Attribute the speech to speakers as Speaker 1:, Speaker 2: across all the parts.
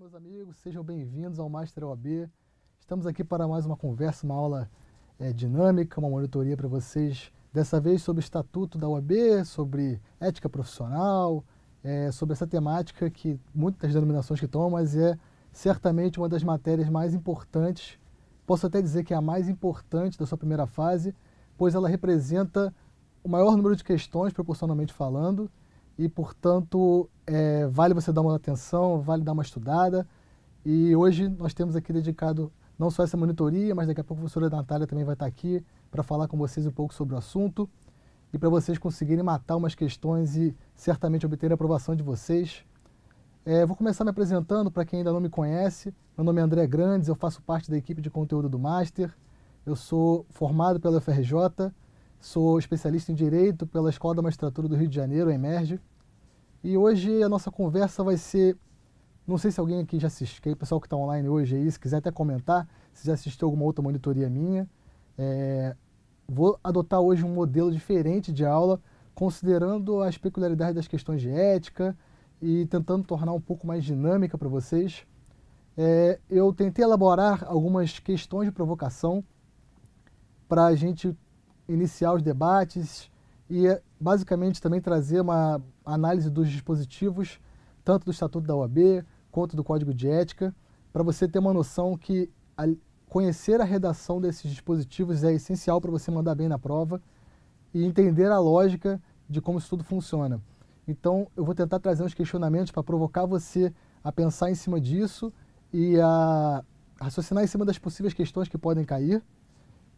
Speaker 1: meus amigos, sejam bem-vindos ao Master OAB. Estamos aqui para mais uma conversa, uma aula dinâmica, uma monitoria para vocês, dessa vez sobre o Estatuto da OAB, sobre ética profissional, sobre essa temática que muitas denominações que tomam, mas é certamente uma das matérias mais importantes, posso até dizer que é a mais importante da sua primeira fase, pois ela representa o maior número de questões, proporcionalmente falando, e, portanto, vale você dar uma atenção, vale dar uma estudada. E hoje nós temos aqui dedicado não só essa monitoria, mas daqui a pouco a professora Natália também vai estar aqui para falar com vocês um pouco sobre o assunto e para vocês conseguirem matar umas questões e certamente obter a aprovação de vocês. Vou começar me apresentando para quem ainda não me conhece. Meu nome é André Grandes, eu faço parte da equipe de conteúdo do Master. Eu sou formado pela UFRJ, sou especialista em Direito pela Escola da Magistratura do Rio de Janeiro, a EMERGE. E hoje a nossa conversa vai ser, não sei se alguém aqui já assistiu, o pessoal que está online hoje aí, se quiser até comentar, se já assistiu alguma outra monitoria minha. Vou adotar hoje um modelo diferente de aula, considerando as peculiaridades das questões de ética e tentando tornar um pouco mais dinâmica para vocês. Eu tentei elaborar algumas questões de provocação para a gente iniciar os debates e basicamente também trazer uma análise dos dispositivos, tanto do Estatuto da OAB quanto do Código de Ética, para você ter uma noção que conhecer a redação desses dispositivos é essencial para você mandar bem na prova e entender a lógica de como isso tudo funciona. Então, eu vou tentar trazer uns questionamentos para provocar você a pensar em cima disso e a raciocinar em cima das possíveis questões que podem cair.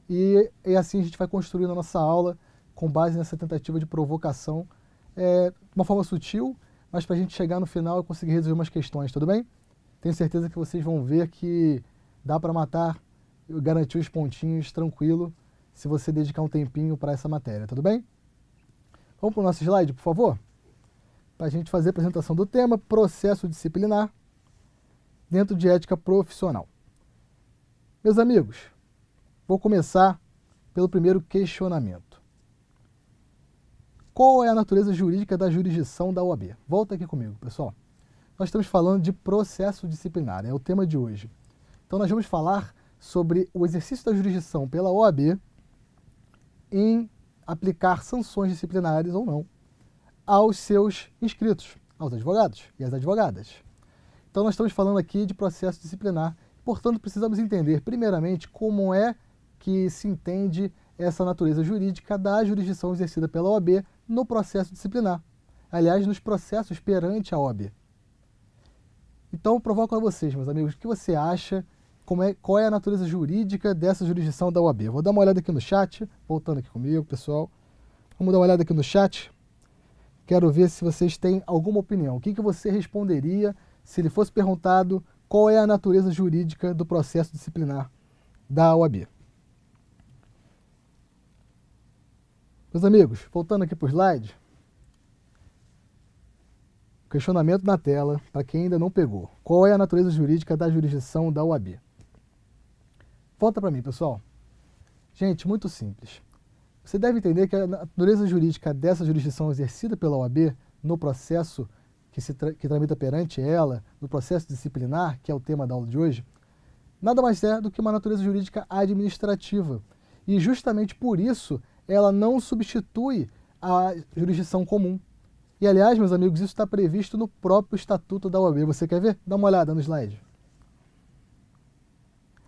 Speaker 1: E assim a gente vai construindo a nossa aula com base nessa tentativa de provocação, de uma forma sutil, mas para a gente chegar no final e conseguir resolver umas questões, tudo bem? Tenho certeza que vocês vão ver que dá para matar e garantir os pontinhos tranquilo se você dedicar um tempinho para essa matéria, tudo bem? Vamos para o nosso slide, por favor? Para a gente fazer a apresentação do tema, processo disciplinar dentro de ética profissional. Meus amigos, vou começar pelo primeiro questionamento. Qual é a natureza jurídica da jurisdição da OAB? Volta aqui comigo, pessoal. Nós estamos falando de processo disciplinar, é o tema de hoje. Então nós vamos falar sobre o exercício da jurisdição pela OAB em aplicar sanções disciplinares ou não aos seus inscritos, aos advogados e às advogadas. Então nós estamos falando aqui de processo disciplinar, portanto precisamos entender primeiramente como é que se entende essa natureza jurídica da jurisdição exercida pela OAB no processo disciplinar. Aliás, nos processos perante a OAB. Então, eu provoco a vocês, meus amigos, o que você acha, qual é a natureza jurídica dessa jurisdição da OAB? Vou dar uma olhada aqui no chat, voltando aqui comigo, pessoal. Vamos dar uma olhada aqui no chat. Quero ver se vocês têm alguma opinião. O que você responderia se lhe fosse perguntado qual é a natureza jurídica do processo disciplinar da OAB? Meus amigos, voltando aqui para o slide, questionamento na tela, para quem ainda não pegou. Qual é a natureza jurídica da jurisdição da OAB? Volta para mim, pessoal. Gente, muito simples. Você deve entender que a natureza jurídica dessa jurisdição exercida pela OAB no processo que tramita perante ela, no processo disciplinar, que é o tema da aula de hoje, nada mais é do que uma natureza jurídica administrativa. E justamente por isso ela não substitui a jurisdição comum. E, aliás, meus amigos, isso está previsto no próprio Estatuto da OAB. Você quer ver? Dá uma olhada no slide.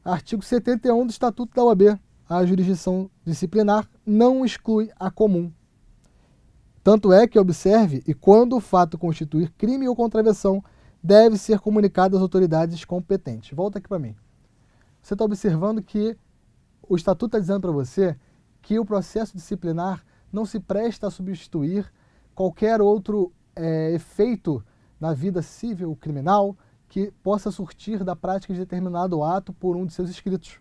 Speaker 1: Artigo 71 do Estatuto da OAB. A jurisdição disciplinar não exclui a comum. Tanto é que observe, e quando o fato constituir crime ou contravenção, deve ser comunicado às autoridades competentes. Volta aqui para mim. Você está observando que o Estatuto está dizendo para você que o processo disciplinar não se presta a substituir qualquer outro efeito na vida civil ou criminal que possa surtir da prática de determinado ato por um de seus inscritos.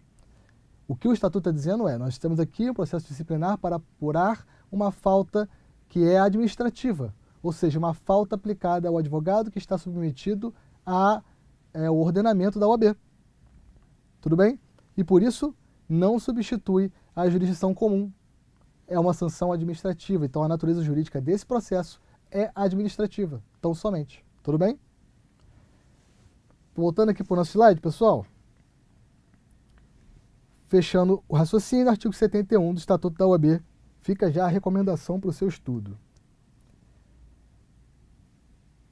Speaker 1: O que o Estatuto está dizendo nós temos aqui um processo disciplinar para apurar uma falta que é administrativa, ou seja, uma falta aplicada ao advogado que está submetido ao ordenamento da OAB. Tudo bem? E por isso não substitui a jurisdição comum. É uma sanção administrativa. Então, a natureza jurídica desse processo é administrativa, tão somente. Tudo bem? Voltando aqui para o nosso slide, pessoal. Fechando o raciocínio, artigo 71 do Estatuto da OAB. Fica já a recomendação para o seu estudo.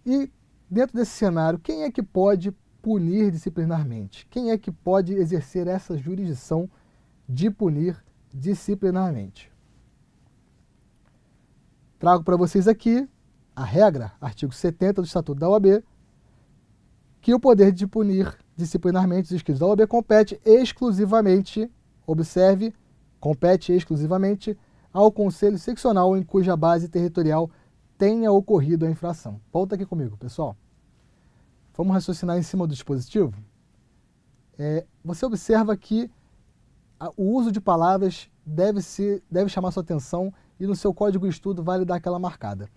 Speaker 1: E, dentro desse cenário, quem é que pode punir disciplinarmente? Quem é que pode exercer essa jurisdição de punir disciplinarmente? Trago para vocês aqui a regra, artigo 70 do Estatuto da OAB, que o poder de punir disciplinarmente os inscritos da OAB compete exclusivamente, observe, compete exclusivamente ao Conselho Seccional em cuja base territorial tenha ocorrido a infração. Volta aqui comigo, pessoal. Vamos raciocinar em cima do dispositivo? Você observa que o uso de palavras deve chamar sua atenção e no seu código de estudo vale dar aquela marcada.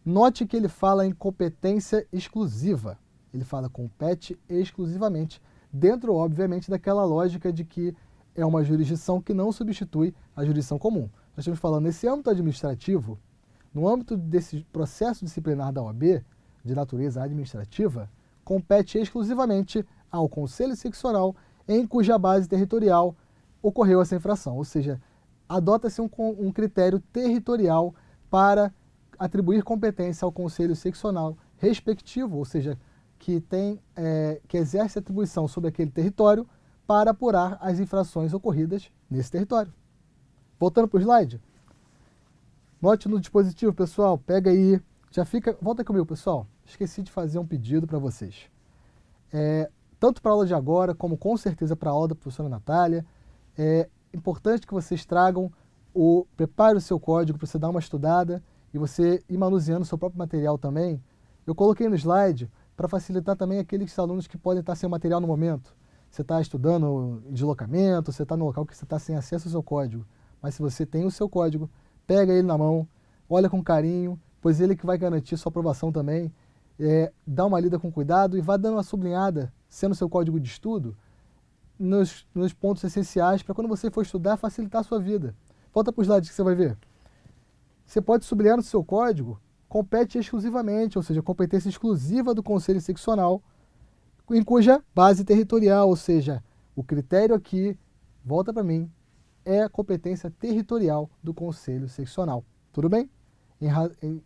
Speaker 1: Note que ele fala em competência exclusiva. Ele fala compete exclusivamente, dentro, obviamente, daquela lógica de que é uma jurisdição que não substitui a jurisdição comum. Nós estamos falando nesse âmbito administrativo, no âmbito desse processo disciplinar da OAB, de natureza administrativa, compete exclusivamente ao Conselho Seccional em cuja base territorial ocorreu essa infração. Ou seja, adota-se um critério territorial para atribuir competência ao Conselho Seccional respectivo, ou seja, que exerce atribuição sobre aquele território para apurar as infrações ocorridas nesse território. Voltando para o slide. Note no dispositivo, pessoal, pega aí, volta comigo, pessoal. Esqueci de fazer um pedido para vocês. Tanto para a aula de agora, como com certeza para a aula da professora Natália, é importante que vocês tragam, prepare o seu código para você dar uma estudada e você ir manuseando o seu próprio material também. Eu coloquei no slide para facilitar também aqueles alunos que podem estar sem o material no momento. Você está estudando em deslocamento, você está no local que você está sem acesso ao seu código. Mas se você tem o seu código, pega ele na mão, olha com carinho, pois ele que vai garantir sua aprovação também. Dá uma lida com cuidado e vá dando uma sublinhada, sendo seu código de estudo, nos pontos essenciais para quando você for estudar, facilitar a sua vida. Volta para o slide que você vai ver. Você pode sublinhar no seu código, compete exclusivamente, ou seja, competência exclusiva do Conselho Seccional, em cuja base territorial, ou seja, o critério aqui, volta para mim, é a competência territorial do Conselho Seccional. Tudo bem?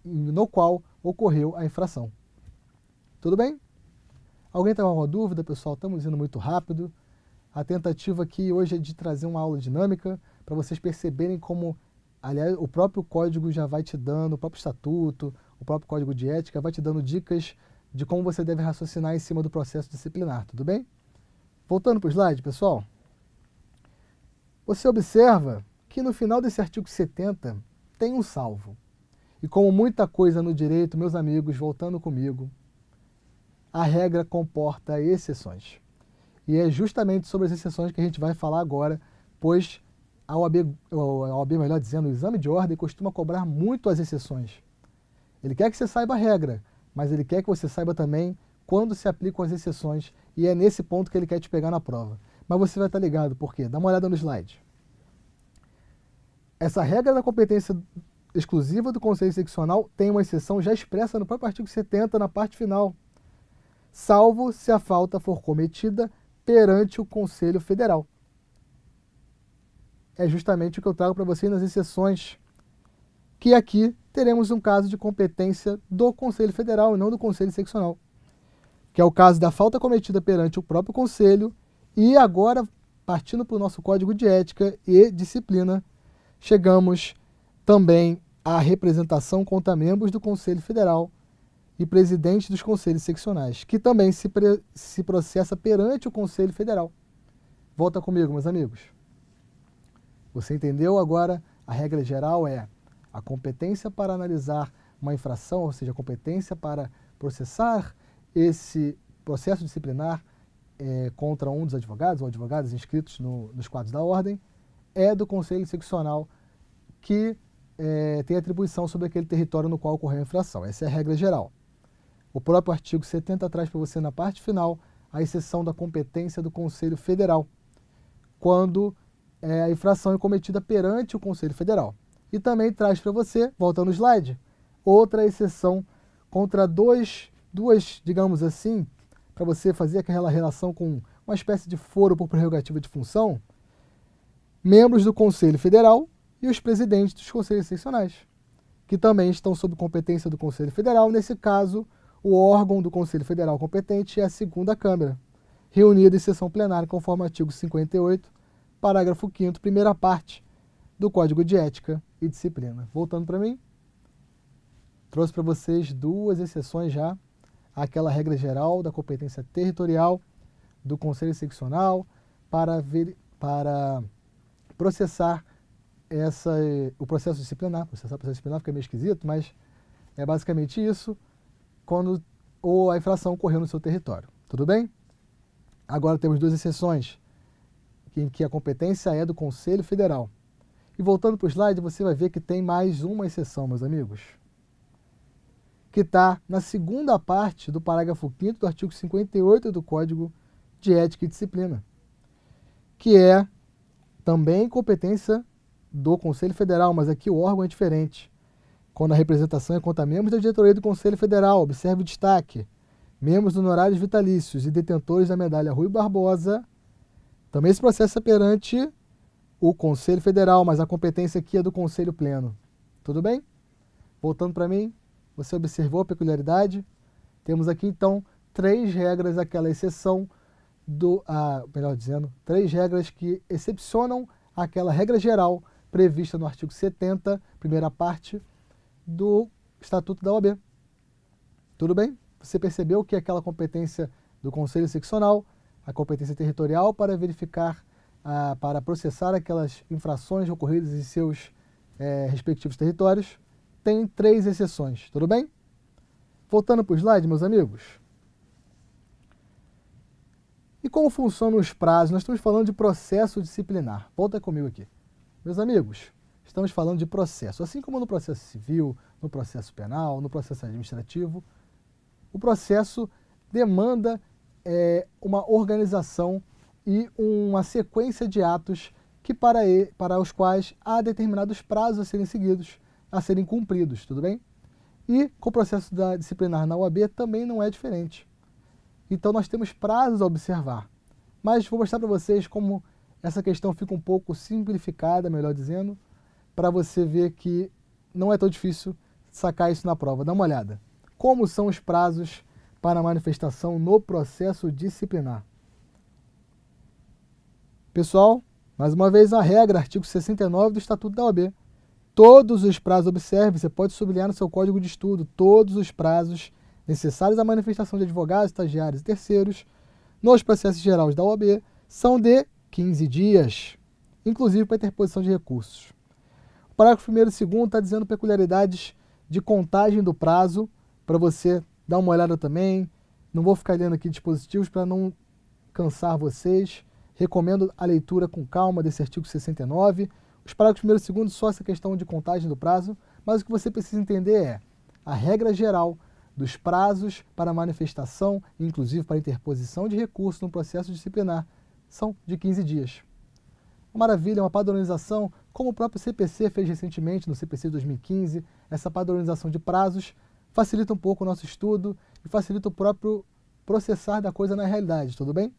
Speaker 1: No qual ocorreu a infração. Tudo bem? Alguém tem alguma dúvida, pessoal? Estamos indo muito rápido. A tentativa aqui hoje é de trazer uma aula dinâmica para vocês perceberem como, aliás, o próprio código já vai te dando, o próprio estatuto, o próprio código de ética vai te dando dicas de como você deve raciocinar em cima do processo disciplinar, tudo bem? Voltando para o slide, pessoal. Você observa que no final desse artigo 70 tem um salvo. E como muita coisa no direito, meus amigos, voltando comigo, a regra comporta exceções. E é justamente sobre as exceções que a gente vai falar agora, pois a OAB, melhor dizendo, o exame de ordem costuma cobrar muito as exceções. Ele quer que você saiba a regra, mas ele quer que você saiba também quando se aplicam as exceções, e é nesse ponto que ele quer te pegar na prova. Mas você vai estar ligado, por quê? Dá uma olhada no slide. Essa regra da competência exclusiva do Conselho Seccional tem uma exceção já expressa no próprio artigo 70, na parte final, salvo se a falta for cometida perante o Conselho Federal. É justamente o que eu trago para vocês nas exceções, que aqui teremos um caso de competência do Conselho Federal e não do Conselho Seccional, que é o caso da falta cometida perante o próprio Conselho. E agora, partindo para o nosso Código de Ética e Disciplina, chegamos também à representação contra membros do Conselho Federal e presidentes dos Conselhos Seccionais, que também se processa perante o Conselho Federal. Volta comigo, meus amigos. Você entendeu agora? A regra geral é a competência para analisar uma infração, ou seja, a competência para processar esse processo disciplinar contra um dos advogados ou advogadas inscritos nos quadros da ordem, é do Conselho Seccional que tem atribuição sobre aquele território no qual ocorreu a infração. Essa é a regra geral. O próprio artigo 70 traz para você na parte final a exceção da competência do Conselho Federal, quando a infração é cometida perante o Conselho Federal. E também traz para você, voltando no slide, outra exceção contra duas, digamos assim, para você fazer aquela relação com uma espécie de foro por prerrogativa de função, membros do Conselho Federal e os presidentes dos conselhos seccionais, que também estão sob competência do Conselho Federal. Nesse caso, o órgão do Conselho Federal competente é a segunda Câmara, reunida em sessão plenária conforme o artigo 58, parágrafo 5º, primeira parte do Código de Ética e Disciplina. Voltando para mim, trouxe para vocês duas exceções já, aquela regra geral da competência territorial do Conselho Seccional para processar o processo disciplinar. Processar o processo disciplinar fica meio esquisito, mas é basicamente isso, quando ou a infração ocorreu no seu território. Tudo bem? Agora temos duas exceções, em que a competência é do Conselho Federal. E voltando para o slide, você vai ver que tem mais uma exceção, meus amigos, que está na segunda parte do parágrafo 5º do artigo 58 do Código de Ética e Disciplina, que é também competência do Conselho Federal, mas aqui o órgão é diferente. Quando a representação é contra membros da diretoria do Conselho Federal, observe o destaque, membros honorários vitalícios e detentores da medalha Rui Barbosa, também se processa perante o Conselho Federal, mas a competência aqui é do Conselho Pleno. Tudo bem? Voltando para mim, você observou a peculiaridade? Temos aqui, então, três regras, aquela exceção melhor dizendo, três regras que excepcionam aquela regra geral prevista no artigo 70, primeira parte do Estatuto da OAB. Tudo bem? Você percebeu que aquela competência do Conselho Seccional, a competência territorial para verificar, para processar aquelas infrações ocorridas em seus respectivos territórios, tem três exceções. Tudo bem? Voltando para o slide, meus amigos. E como funcionam os prazos? Nós estamos falando de processo disciplinar. Volta comigo aqui. Meus amigos, estamos falando de processo. Assim como no processo civil, no processo penal, no processo administrativo, o processo demanda uma organização e uma sequência de atos que para os quais há determinados prazos a serem seguidos, a serem cumpridos, tudo bem? E com o processo disciplinar na OAB também não é diferente. Então nós temos prazos a observar. Mas vou mostrar para vocês como essa questão fica um pouco simplificada, melhor dizendo, para você ver que não é tão difícil sacar isso na prova. Dá uma olhada. Como são os prazos para manifestação no processo disciplinar? Pessoal, mais uma vez a regra, artigo 69 do Estatuto da OAB. Todos os prazos, observe, você pode sublinhar no seu código de estudo, todos os prazos necessários à manifestação de advogados, estagiários e terceiros nos processos gerais da OAB são de 15 dias, inclusive para interposição de recursos. O parágrafo 1º e 2º está dizendo peculiaridades de contagem do prazo, para você dar uma olhada também. Não vou ficar lendo aqui dispositivos para não cansar vocês. Recomendo a leitura com calma desse artigo 69. Os parágrafos 1º e 2º só essa questão de contagem do prazo, mas o que você precisa entender é a regra geral dos prazos para manifestação, inclusive para interposição de recurso no processo disciplinar, são de 15 dias. Uma maravilha, uma padronização, como o próprio CPC fez recentemente, no CPC de 2015, essa padronização de prazos facilita um pouco o nosso estudo e facilita o próprio processar da coisa na realidade, tudo bem?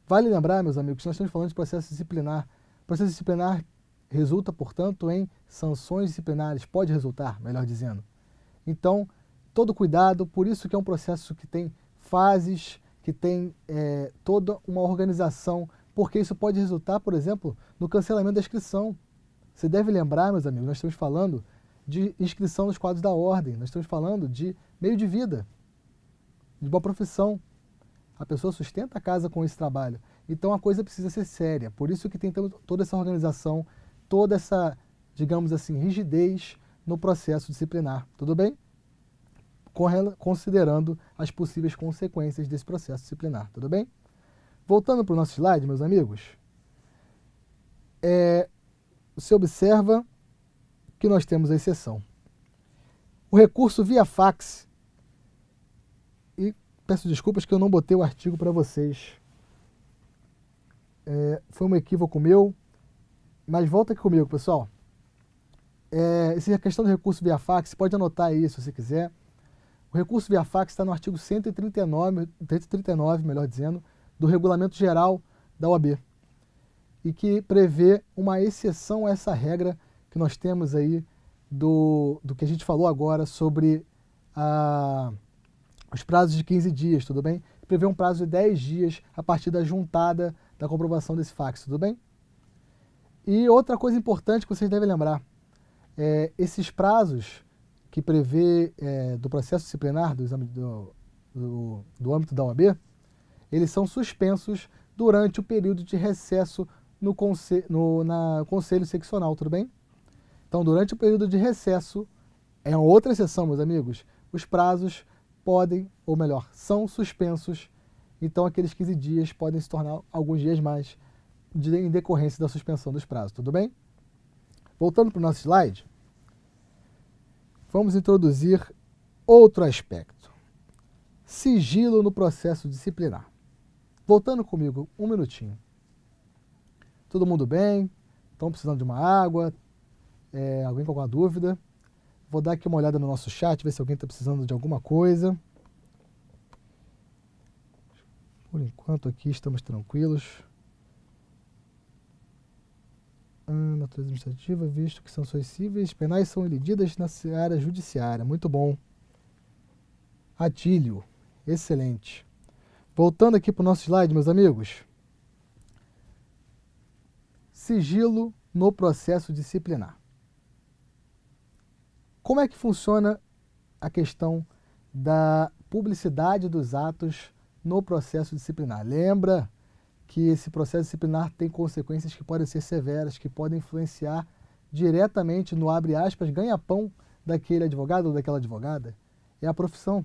Speaker 1: Vale lembrar, meus amigos, que nós estamos falando de processo disciplinar. O processo disciplinar resulta, portanto, em sanções disciplinares, pode resultar, melhor dizendo. Então, todo cuidado, por isso que é um processo que tem fases, que tem toda uma organização, porque isso pode resultar, por exemplo, no cancelamento da inscrição. Você deve lembrar, meus amigos, nós estamos falando de inscrição nos quadros da ordem, nós estamos falando de meio de vida, de boa profissão. A pessoa sustenta a casa com esse trabalho. Então a coisa precisa ser séria. Por isso que tem toda essa organização, toda essa, digamos assim, rigidez no processo disciplinar. Tudo bem? Considerando as possíveis consequências desse processo disciplinar. Tudo bem? Voltando para o nosso slide, meus amigos, você observa que nós temos a exceção. O recurso via fax, e peço desculpas que eu não botei o artigo para vocês. Foi um equívoco meu, mas volta aqui comigo, pessoal. Essa questão do recurso via fax, pode anotar aí se você quiser. O recurso via fax está no artigo 139, melhor dizendo, do Regulamento Geral da OAB, e que prevê uma exceção a essa regra que nós temos aí do que a gente falou agora sobre os prazos de 15 dias, tudo bem? Prevê um prazo de 10 dias a partir da juntada da comprovação desse fax, tudo bem? E outra coisa importante que vocês devem lembrar, esses prazos que prevê do processo disciplinar do âmbito da OAB, eles são suspensos durante o período de recesso no conselho seccional, tudo bem? Então, durante o período de recesso, é uma outra exceção, meus amigos, os prazos podem, ou melhor, são suspensos, então aqueles 15 dias podem se tornar alguns dias mais em decorrência da suspensão dos prazos, tudo bem? Voltando para o nosso slide, vamos introduzir outro aspecto. Sigilo no processo disciplinar. Voltando comigo, um minutinho. Todo mundo bem? Estão precisando de uma água? Alguém com alguma dúvida? Vou dar aqui uma olhada no nosso chat, ver se alguém está precisando de alguma coisa. Por enquanto aqui estamos tranquilos. Natureza administrativa, visto que sanções cíveis penais são elididas na área judiciária. Muito bom. Atílio. Excelente. Voltando aqui para o nosso slide, meus amigos. Sigilo no processo disciplinar. Como é que funciona a questão da publicidade dos atos no processo disciplinar? Lembra que esse processo disciplinar tem consequências que podem ser severas, que podem influenciar diretamente no, abre aspas, ganha-pão daquele advogado ou daquela advogada? É a profissão.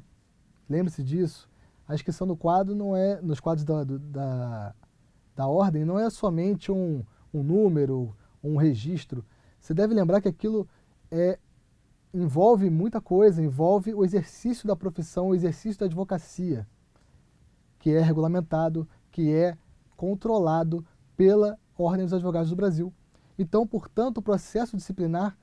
Speaker 1: Lembre-se disso. A inscrição no quadro não é, nos quadros da ordem, não é somente um número, um registro. Você deve lembrar que aquilo envolve muita coisa, envolve o exercício da profissão, o exercício da advocacia, que é regulamentado, que é controlado pela Ordem dos Advogados do Brasil. Então, portanto, o processo disciplinar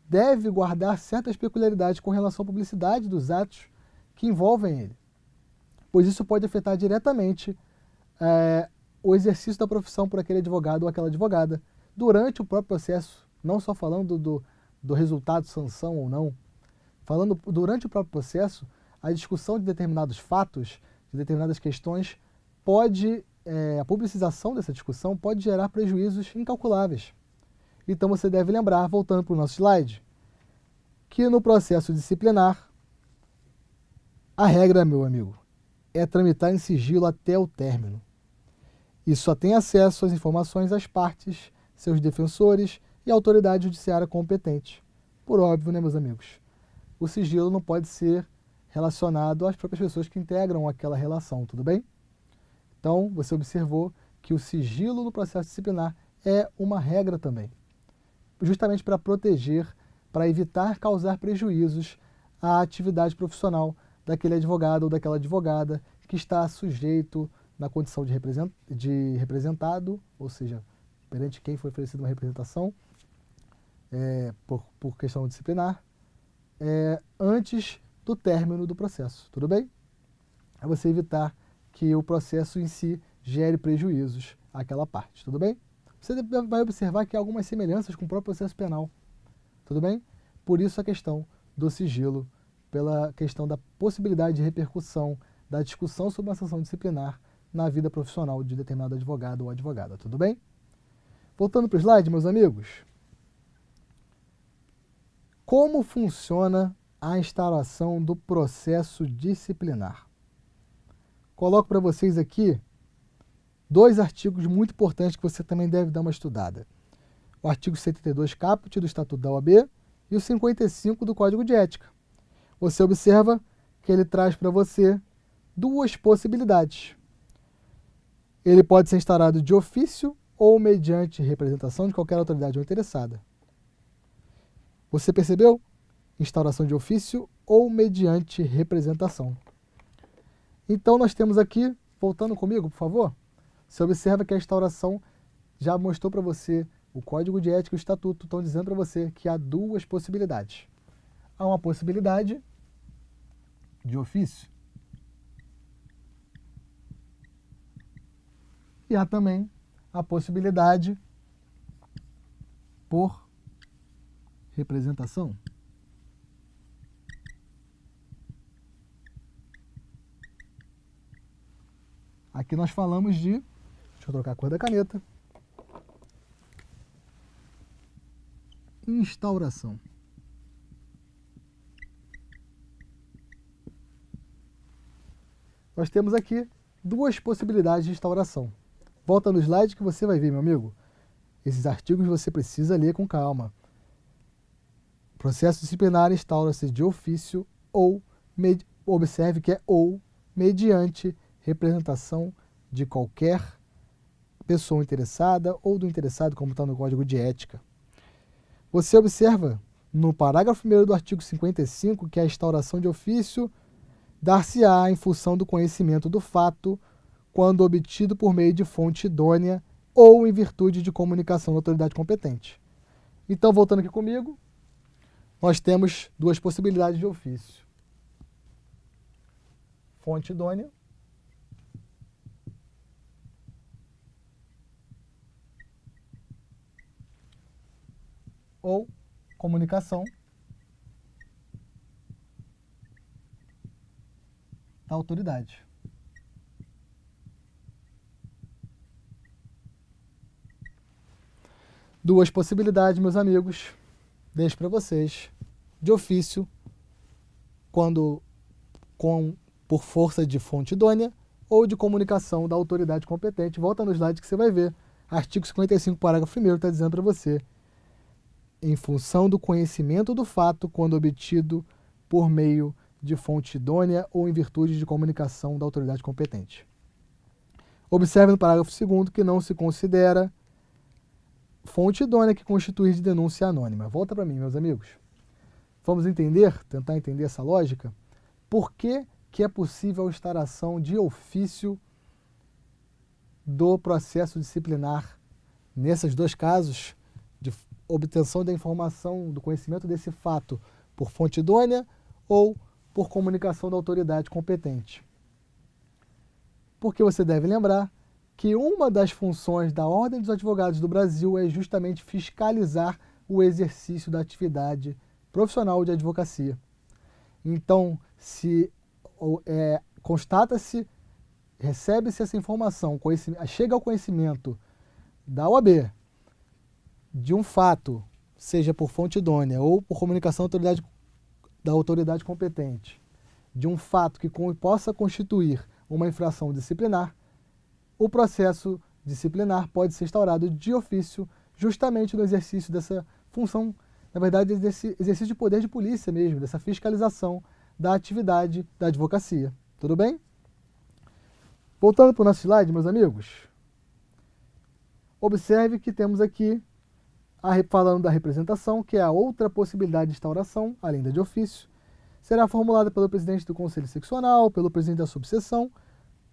Speaker 1: deve guardar certas peculiaridades com relação à publicidade dos atos que envolvem ele, pois isso pode afetar diretamente o exercício da profissão por aquele advogado ou aquela advogada durante o próprio processo, não só falando do resultado, sanção ou não. Falando durante o próprio processo, a discussão de determinados fatos, de determinadas questões, a publicização dessa discussão pode gerar prejuízos incalculáveis. Então você deve lembrar, voltando para o nosso slide, que no processo disciplinar, a regra, meu amigo, é tramitar em sigilo até o término. E só tem acesso às informações às partes, seus defensores e a autoridade judiciária competente. Por óbvio, né, meus amigos? O sigilo não pode ser relacionado às próprias pessoas que integram aquela relação, tudo bem? Então, você observou que o sigilo no processo disciplinar é uma regra também, justamente para proteger, para evitar causar prejuízos à atividade profissional daquele advogado ou daquela advogada que está sujeito na condição de representado, ou seja, perante quem foi oferecida uma representação por questão disciplinar, antes do término do processo, tudo bem? É você evitar que o processo em si gere prejuízos àquela parte, tudo bem? Você vai observar que há algumas semelhanças com o próprio processo penal, tudo bem? Por isso a questão do sigilo, pela questão da possibilidade de repercussão da discussão sobre uma sanção disciplinar na vida profissional de determinado advogado ou advogada, tudo bem? Voltando para o slide, meus amigos. Como funciona a instauração do processo disciplinar? Coloco para vocês aqui 2 artigos muito importantes que você também deve dar uma estudada. O artigo 72 caput do Estatuto da OAB e o 55 do Código de Ética. Você observa que ele traz para você 2 possibilidades. Ele pode ser instaurado de ofício ou mediante representação de qualquer autoridade ou interessada. Você percebeu? Instauração de ofício ou mediante representação. Então, nós temos aqui, voltando comigo, por favor, você observa que a instauração já mostrou para você, o Código de Ética e o Estatuto estão dizendo para você que há 2 possibilidades. Há uma possibilidade de ofício. E há também a possibilidade por representação. Aqui nós falamos de, deixa eu trocar a cor da caneta, instauração. Nós temos aqui duas possibilidades de instauração. Volta no slide que você vai ver, meu amigo. Esses artigos você precisa ler com calma. Processo disciplinar instaura-se de ofício ou, observe que é ou, mediante representação de qualquer pessoa interessada ou do interessado, como está no Código de Ética. Você observa no parágrafo 1º do artigo 55 que a instauração de ofício dar-se-á em função do conhecimento do fato quando obtido por meio de fonte idônea ou em virtude de comunicação da autoridade competente. Então, voltando aqui comigo, nós temos duas possibilidades de ofício. Fonte idônea ou comunicação da autoridade. Duas possibilidades, meus amigos, deixo para vocês, de ofício, quando por força de fonte idônea ou de comunicação da autoridade competente. Volta no slide que você vai ver. Artigo 55, parágrafo 1º, está dizendo para você, em função do conhecimento do fato, quando obtido por meio de fonte idônea ou em virtude de comunicação da autoridade competente. Observe no parágrafo 2º que não se considera fonte idônea que constituir de denúncia anônima. Volta para mim, meus amigos. Vamos tentar entender essa lógica? Por que é possível a instauração de ofício do processo disciplinar nesses dois casos, de obtenção da informação, do conhecimento desse fato por fonte idônea ou por comunicação da autoridade competente? Porque você deve lembrar que uma das funções da Ordem dos Advogados do Brasil é justamente fiscalizar o exercício da atividade profissional de advocacia. Então, se constata-se, recebe-se essa informação, chega ao conhecimento da OAB de um fato, seja por fonte idônea ou por comunicação da autoridade competente, de um fato que possa constituir uma infração disciplinar, o processo disciplinar pode ser instaurado de ofício justamente no exercício dessa função, na verdade, desse exercício de poder de polícia mesmo, dessa fiscalização da atividade da advocacia. Tudo bem? Voltando para o nosso slide, meus amigos, observe que temos aqui, falando da representação, que é a outra possibilidade de instauração, além da de ofício, será formulada pelo presidente do Conselho Seccional, pelo presidente da subseção,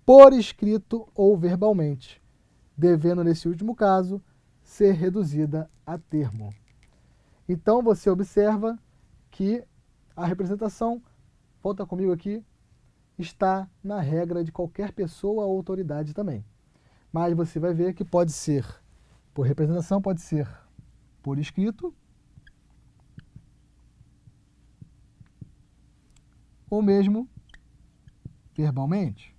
Speaker 1: por escrito ou verbalmente, devendo, nesse último caso, ser reduzida a termo. Então, você observa que a representação, volta comigo aqui, está na regra de qualquer pessoa ou autoridade também. Mas você vai ver que pode ser por representação, pode ser por escrito, ou mesmo verbalmente.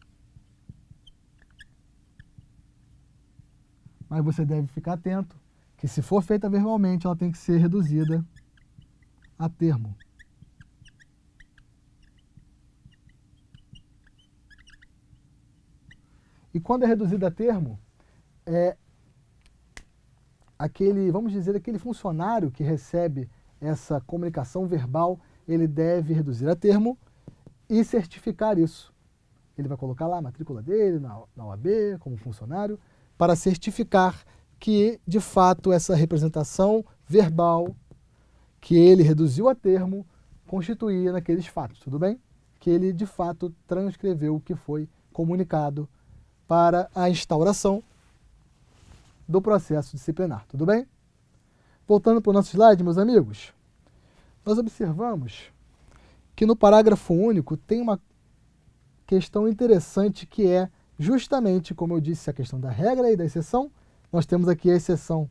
Speaker 1: Mas você deve ficar atento que, se for feita verbalmente, ela tem que ser reduzida a termo. E quando é reduzida a termo, vamos dizer, aquele funcionário que recebe essa comunicação verbal, ele deve reduzir a termo e certificar isso. Ele vai colocar lá a matrícula dele na OAB, como funcionário, para certificar que, de fato, essa representação verbal que ele reduziu a termo constituía naqueles fatos, tudo bem? Que ele, de fato, transcreveu o que foi comunicado para a instauração do processo disciplinar, tudo bem? Voltando para o nosso slide, meus amigos, nós observamos que no parágrafo único tem uma questão interessante que é justamente, como eu disse, a questão da regra e da exceção. Nós temos aqui a exceção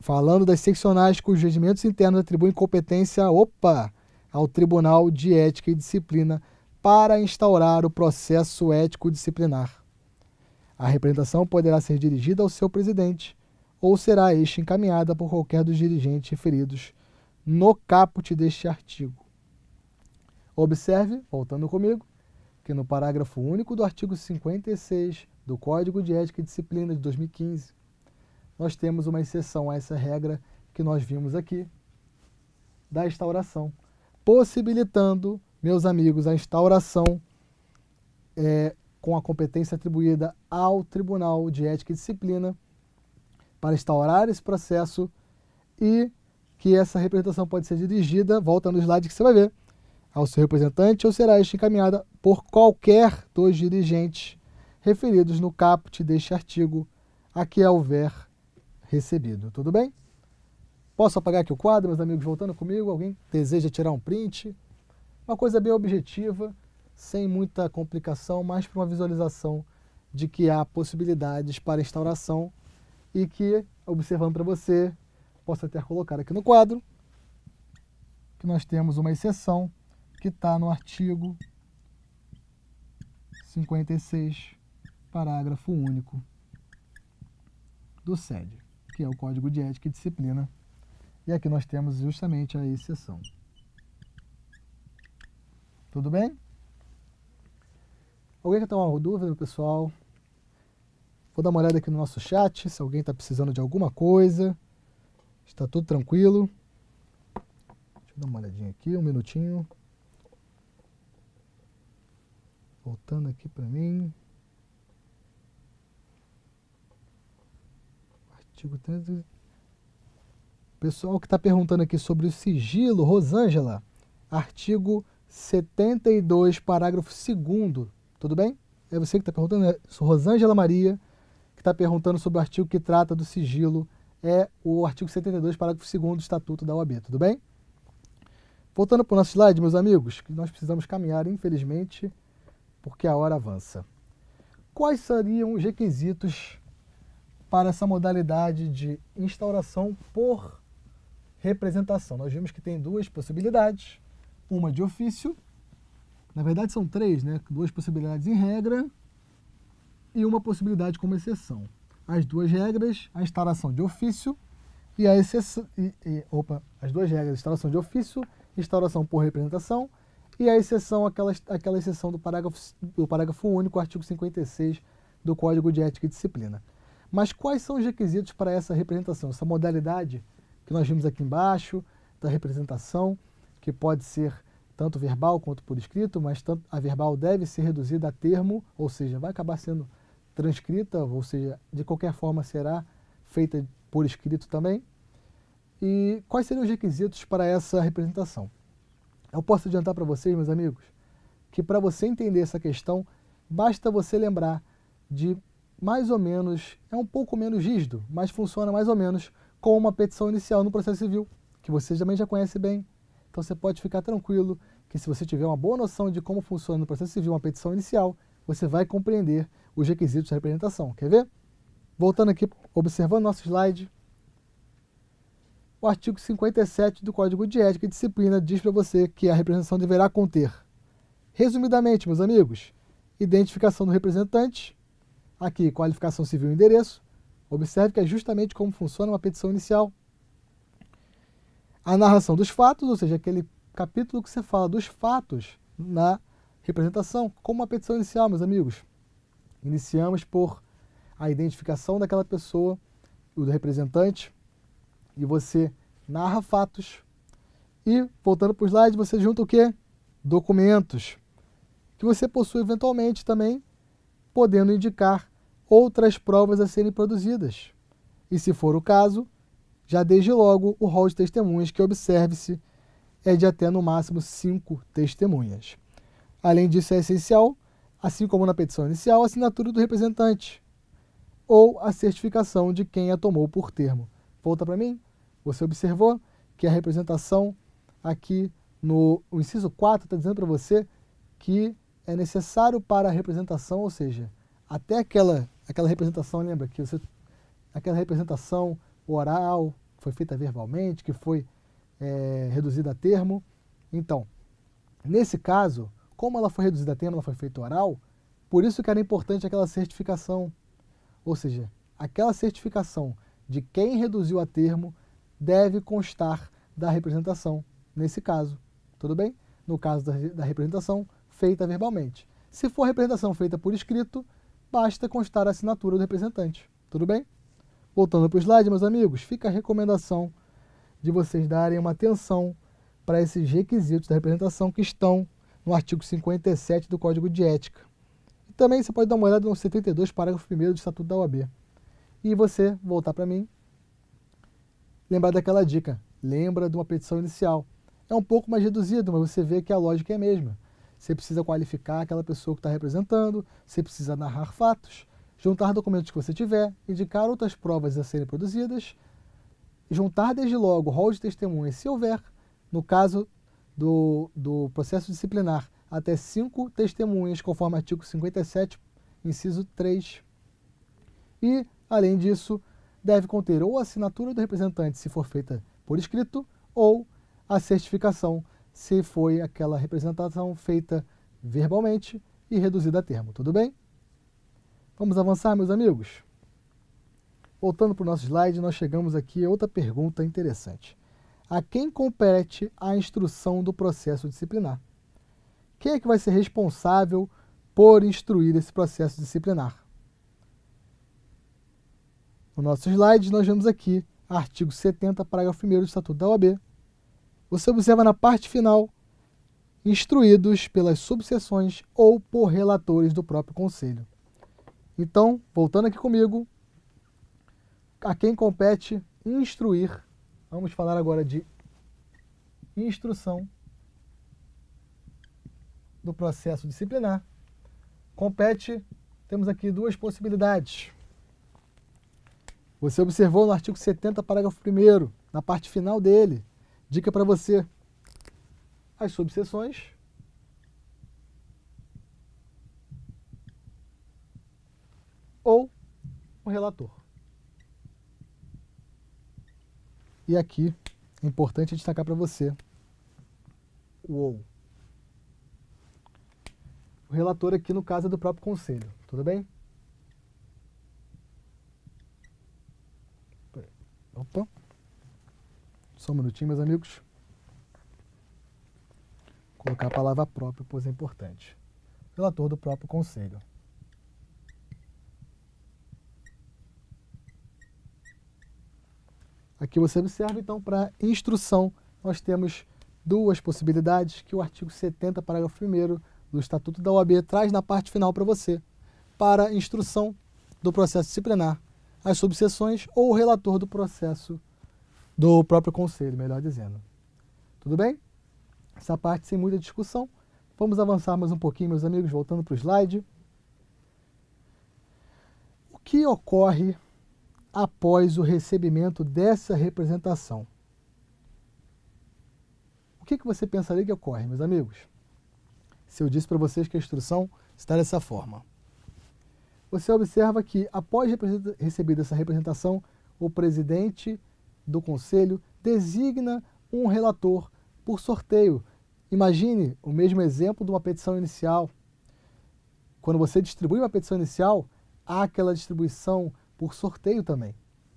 Speaker 1: falando das seccionais cujos regimentos internos atribuem competência, ao Tribunal de Ética e Disciplina para instaurar o processo ético disciplinar. A representação poderá ser dirigida ao seu presidente ou será este encaminhada por qualquer dos dirigentes referidos no caput deste artigo. Observe, voltando comigo, que no parágrafo único do artigo 56 do Código de Ética e Disciplina de 2015, nós temos uma exceção a essa regra que nós vimos aqui, da instauração, possibilitando, meus amigos, a instauração com a competência atribuída ao Tribunal de Ética e Disciplina para instaurar esse processo e que essa representação pode ser dirigida, volta no slide que você vai ver, ao seu representante ou será este encaminhada por qualquer dos dirigentes referidos no caput deste artigo a que houver recebido. Tudo bem? Posso apagar aqui o quadro, meus amigos, voltando comigo? Alguém deseja tirar um print? Uma coisa bem objetiva, sem muita complicação, mas para uma visualização de que há possibilidades para instauração e que, observando para você, posso até colocar aqui no quadro, que nós temos uma exceção que está no artigo 56, parágrafo único do CED, que é o Código de Ética e Disciplina. E aqui nós temos justamente a exceção. Tudo bem? Alguém quer ter uma dúvida, pessoal? Vou dar uma olhada aqui no nosso chat, se alguém está precisando de alguma coisa. Está tudo tranquilo. Deixa eu dar uma olhadinha aqui, um minutinho. Voltando aqui para mim. Artigo 13. Pessoal que está perguntando aqui sobre o sigilo, Rosângela, artigo 72, parágrafo 2º, tudo bem? É você que está perguntando, é Rosângela Maria, que está perguntando sobre o artigo que trata do sigilo, é o artigo 72, parágrafo 2º do Estatuto da OAB, tudo bem? Voltando para o nosso slide, meus amigos, que nós precisamos caminhar, infelizmente, porque a hora avança. Quais seriam os requisitos para essa modalidade de instauração por representação? Nós vimos que tem duas possibilidades, uma de ofício, na verdade são três, né? Duas possibilidades em regra e uma possibilidade como exceção. As duas regras, a instauração de ofício e a exceção, as duas regras, instauração de ofício, instauração por representação e a exceção, aquela exceção do parágrafo único, artigo 56 do Código de Ética e Disciplina. Mas quais são os requisitos para essa representação, essa modalidade que nós vimos aqui embaixo, da representação, que pode ser tanto verbal quanto por escrito, mas a verbal deve ser reduzida a termo, ou seja, vai acabar sendo transcrita, ou seja, de qualquer forma será feita por escrito também. E quais seriam os requisitos para essa representação? Eu posso adiantar para vocês, meus amigos, que para você entender essa questão, basta você lembrar de mais ou menos, é um pouco menos rígido, mas funciona mais ou menos como uma petição inicial no processo civil, que você também já conhece bem. Então você pode ficar tranquilo que se você tiver uma boa noção de como funciona no processo civil uma petição inicial, você vai compreender os requisitos da representação. Quer ver? Voltando aqui, observando nosso slide, o artigo 57 do Código de Ética e Disciplina diz para você que a representação deverá conter, resumidamente, meus amigos, identificação do representante, aqui qualificação civil e endereço. Observe que é justamente como funciona uma petição inicial. A narração dos fatos, ou seja, aquele capítulo que você fala dos fatos na representação, como uma petição inicial, meus amigos. Iniciamos por a identificação daquela pessoa, o do representante, e você narra fatos. E, voltando para o slide, você junta o quê? Documentos, que você possui eventualmente também, podendo indicar outras provas a serem produzidas. E, se for o caso, já desde logo o rol de testemunhas que observe-se é de até no máximo 5 testemunhas. Além disso, é essencial, assim como na petição inicial, a assinatura do representante ou a certificação de quem a tomou por termo. Volta para mim. Você observou que a representação aqui O inciso 4 está dizendo para você que é necessário para a representação, ou seja, até aquela representação, lembra que aquela representação oral foi feita verbalmente, que foi reduzida a termo. Então, nesse caso, como ela foi reduzida a termo, ela foi feita oral, por isso que era importante aquela certificação. Ou seja, aquela certificação de quem reduziu a termo deve constar da representação, nesse caso. Tudo bem? No caso da representação feita verbalmente. Se for representação feita por escrito, basta constar a assinatura do representante. Tudo bem? Voltando para o slide, meus amigos, fica a recomendação de vocês darem uma atenção para esses requisitos da representação que estão no artigo 57 do Código de Ética. E também você pode dar uma olhada no 72, parágrafo 1º do Estatuto da OAB. E você voltar para mim, lembrar daquela dica, lembra de uma petição inicial. É um pouco mais reduzido, mas você vê que a lógica é a mesma. Você precisa qualificar aquela pessoa que está representando, você precisa narrar fatos, juntar documentos que você tiver, indicar outras provas a serem produzidas, juntar desde logo rol de testemunhas, se houver, no caso do processo disciplinar, até 5 testemunhas, conforme artigo 57, inciso 3. E, além disso, deve conter ou a assinatura do representante, se for feita por escrito, ou a certificação, se foi aquela representação feita verbalmente e reduzida a termo. Tudo bem? Vamos avançar, meus amigos? Voltando para o nosso slide, nós chegamos aqui a outra pergunta interessante. A quem compete a instrução do processo disciplinar? Quem é que vai ser responsável por instruir esse processo disciplinar? No nosso slide, nós vemos aqui artigo 70, parágrafo 1º do Estatuto da OAB. Você observa na parte final, instruídos pelas subseções ou por relatores do próprio Conselho. Então, voltando aqui comigo, a quem compete instruir, vamos falar agora de instrução do processo disciplinar. Compete, temos aqui duas possibilidades. Você observou no artigo 70, parágrafo 1º, na parte final dele, dica para você, as subseções ou o relator. E aqui é importante destacar para você o ou. O relator aqui no caso é do próprio Conselho, tudo bem? Opa, só um minutinho, meus amigos. Colocar a palavra próprio, pois é importante. Relator do próprio Conselho. Aqui você observa, então, para instrução, nós temos duas possibilidades que o artigo 70, parágrafo 1º do Estatuto da OAB traz na parte final para você. Para instrução do processo disciplinar, as subseções ou o relator do processo do próprio Conselho, melhor dizendo. Tudo bem? Essa parte sem muita discussão. Vamos avançar mais um pouquinho, meus amigos, voltando para o slide. O que ocorre após o recebimento dessa representação? O que você pensaria que ocorre, meus amigos? Se eu disse para vocês que a instrução está dessa forma. Você observa que, após recebida essa representação, o presidente do Conselho designa um relator por sorteio. Imagine o mesmo exemplo de uma petição inicial. Quando você distribui uma petição inicial, há aquela distribuição por sorteio também.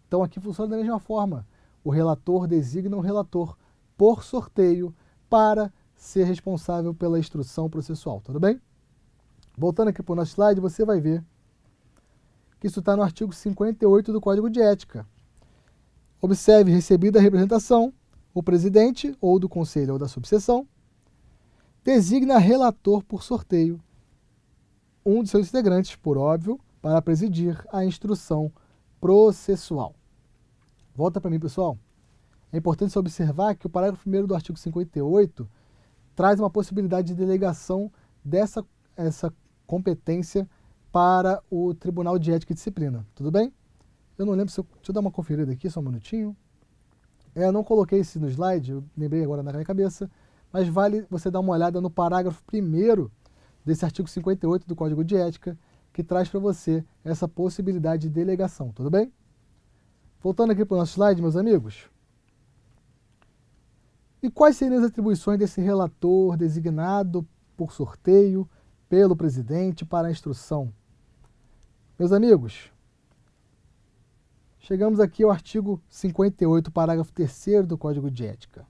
Speaker 1: Então aqui funciona da mesma forma. O relator designa um relator por sorteio para ser responsável pela instrução processual. Tudo bem? Voltando aqui para o nosso slide, você vai ver que isso está no artigo 58 do Código de Ética. Observe, recebida a representação, o presidente, ou do conselho ou da subseção, designa relator por sorteio, um de seus integrantes, por óbvio, para presidir a instrução processual. Volta para mim, pessoal. É importante você observar que o parágrafo 1º do artigo 58 traz uma possibilidade de delegação essa competência para o Tribunal de Ética e Disciplina. Tudo bem? Eu não lembro se deixa eu dar uma conferida aqui, só um minutinho. Eu não coloquei isso no slide, eu lembrei agora na minha cabeça, mas vale você dar uma olhada no parágrafo 1º desse artigo 58 do Código de Ética, que traz para você essa possibilidade de delegação, tudo bem? Voltando aqui para o nosso slide, meus amigos. E quais seriam as atribuições desse relator designado por sorteio pelo presidente para a instrução? Meus amigos, chegamos aqui ao artigo 58, parágrafo 3º do Código de Ética.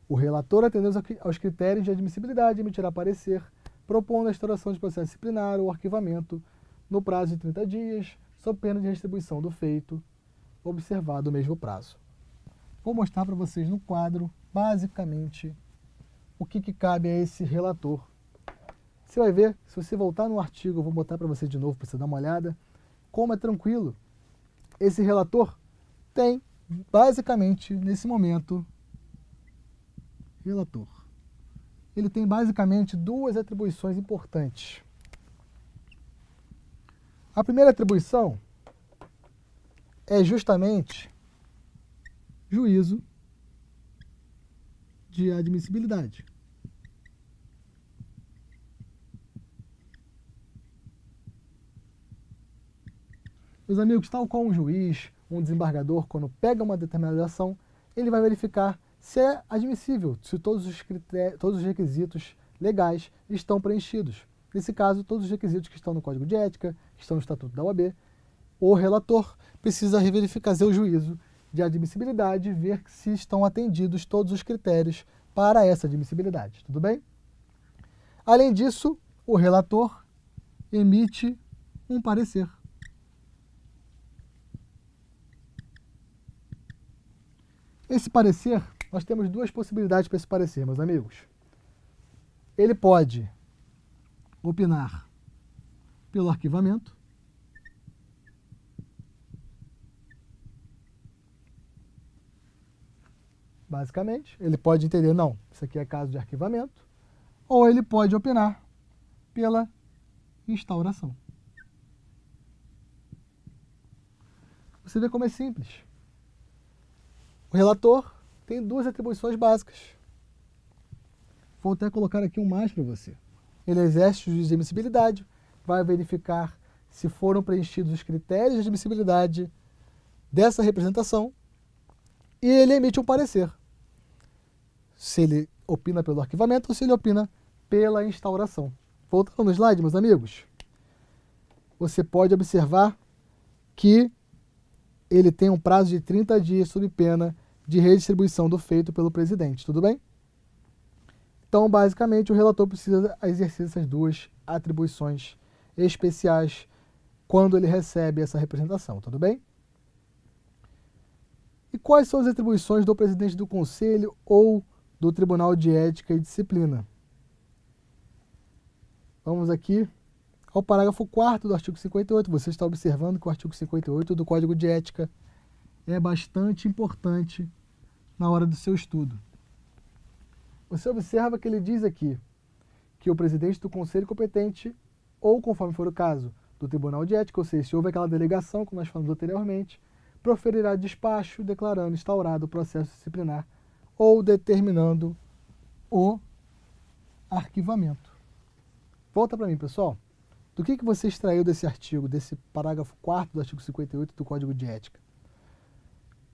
Speaker 1: O relator, atendendo aos critérios de admissibilidade, emitirá parecer, propondo a instauração de processo disciplinar ou arquivamento no prazo de 30 dias, sob pena de restribuição do feito, observado o mesmo prazo. Vou mostrar para vocês no quadro, basicamente, o que cabe a esse relator. Você vai ver, se você voltar no artigo, eu vou botar para você de novo, para você dar uma olhada, como é tranquilo. Esse relator tem, basicamente, nesse momento, relator. Ele tem, basicamente, duas atribuições importantes. A primeira atribuição é justamente juízo de admissibilidade. Meus amigos, tal qual um juiz, um desembargador, quando pega uma determinada ação, ele vai verificar se é admissível, se todos os requisitos legais estão preenchidos. Nesse caso, todos os requisitos que estão no Código de Ética, que estão no Estatuto da OAB, o relator precisa verificar o juízo de admissibilidade e ver se estão atendidos todos os critérios para essa admissibilidade. Tudo bem? Além disso, o relator emite um parecer. Esse parecer, nós temos duas possibilidades para esse parecer, meus amigos. Ele pode opinar pelo arquivamento, basicamente, ele pode entender, não, isso aqui é caso de arquivamento, ou ele pode opinar pela instauração. Você vê como é simples. O relator tem duas atribuições básicas. Vou até colocar aqui um mais para você. Ele exerce o juízo de admissibilidade, vai verificar se foram preenchidos os critérios de admissibilidade dessa representação e ele emite um parecer. Se ele opina pelo arquivamento ou se ele opina pela instauração. Voltando no slide, meus amigos, você pode observar que ele tem um prazo de 30 dias sob pena de redistribuição do feito pelo presidente, tudo bem? Então, basicamente, o relator precisa exercer essas duas atribuições especiais quando ele recebe essa representação, tudo bem? E quais são as atribuições do presidente do Conselho ou do Tribunal de Ética e Disciplina? Vamos aqui ao parágrafo 4º do artigo 58. Você está observando que o artigo 58 do Código de Ética é bastante importante na hora do seu estudo. Você observa que ele diz aqui que o presidente do conselho competente, ou conforme for o caso, do Tribunal de Ética, ou seja, se houve aquela delegação, como nós falamos anteriormente, proferirá despacho declarando instaurado o processo disciplinar ou determinando o arquivamento. Volta para mim, pessoal. Do que você extraiu desse artigo, desse parágrafo 4º do artigo 58 do Código de Ética?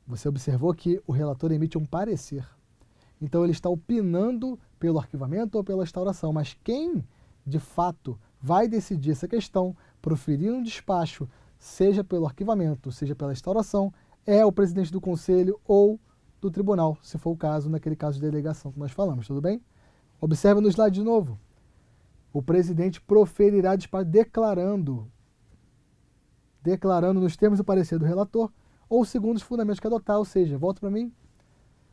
Speaker 1: Você observou que o relator emite um parecer. Então, ele está opinando pelo arquivamento ou pela instauração. Mas quem, de fato, vai decidir essa questão, proferir um despacho, seja pelo arquivamento, seja pela instauração, é o presidente do conselho ou do tribunal, se for o caso, naquele caso de delegação que nós falamos, tudo bem? Observe no slide de novo. O presidente proferirá despacho declarando nos termos do parecer do relator ou segundo os fundamentos que adotar, ou seja, volta para mim,